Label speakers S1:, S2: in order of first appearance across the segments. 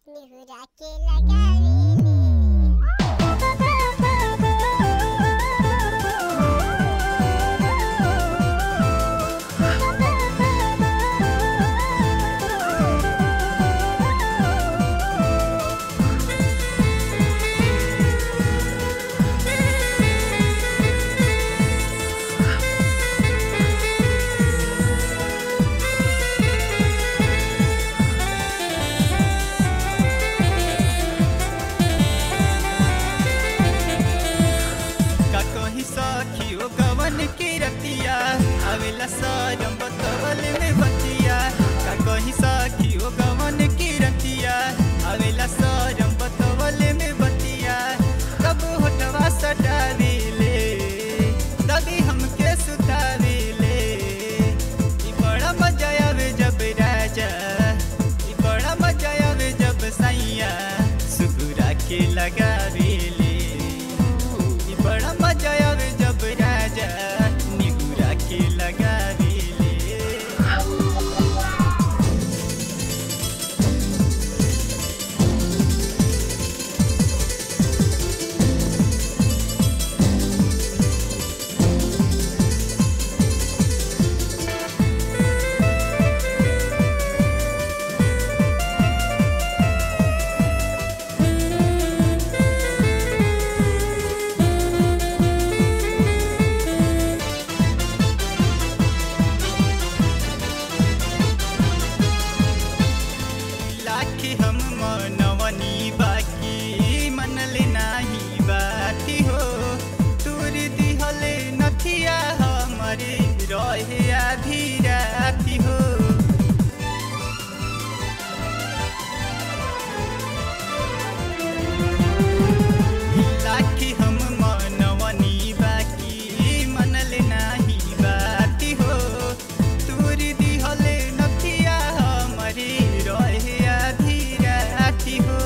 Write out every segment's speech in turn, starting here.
S1: निहुरा के लगावेले।
S2: सखियो गवन की रतिया आवेला सरम बतवल में बतिया का कहीं सखियो गवन की रतिया आवेला सरम बतवल में बतिया कब होठवा सटावेले तभी हमके सुतावेले ई बड़ा मजा आवे जब राजा ई बड़ा मजा आवे जब सैया सुगुरा के लगावेले बड़ा मजा आवे जब राजा निहुरा के लगावेले। हम मनवनी बाकी मनले नाही बाती हो तूर दिहले नथिया हमारे रहे आधी राती हो लाखी हम मनवनी बाकी मनले नाही बाती हो तूर दिहले नथिया हमारे रहे आधी हो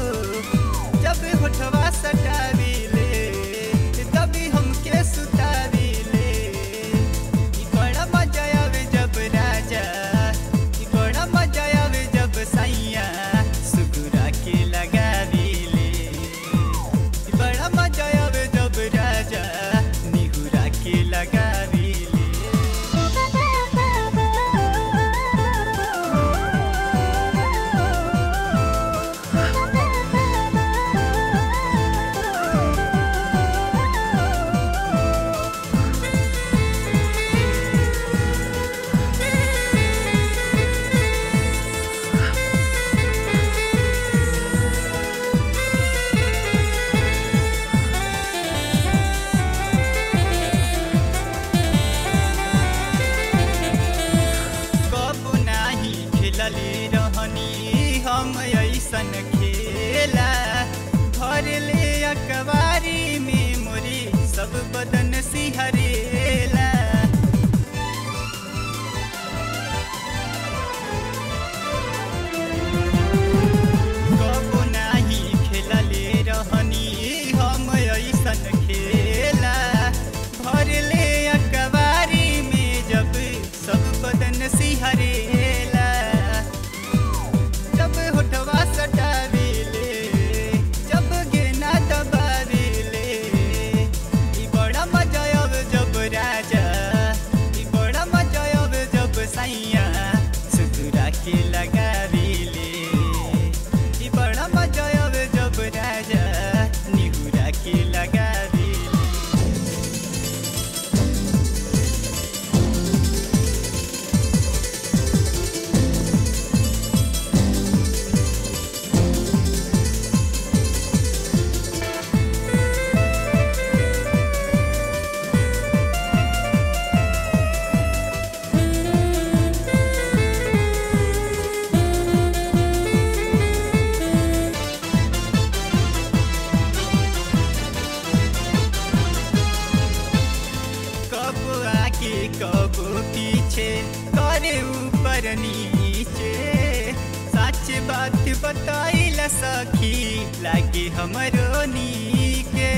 S2: जब होठवा सटावेले तभी हमके सुतावेले ई बड़ा मजा आवे जब राजा ई बड़ा मजा आवे जब सैया सुगुरा के लगावेले ई बड़ा मजा आवे जब राजा निहुरा के लगावेले। रहनी हम ऐसन खेला भर ले अखबारी में मोरी सब बदन सिहरेला कबो नाही खेलले रहनी हम ऐसन खेला भर ले अखबारी में जब सब बदन सिहरेला जब होठवा सटावेले जब गेना दबावेले ई बड़ा मजा आवे जब राजा ई बड़ा मजा आवे जब सैया सुगुरा के लगावेले ई बड़ा मजा आवे जब राजा निहुरा के लगावेले। कब पीछे करे ऊपर नीचे सच बात बताइला सखी लागे हमरो नीके।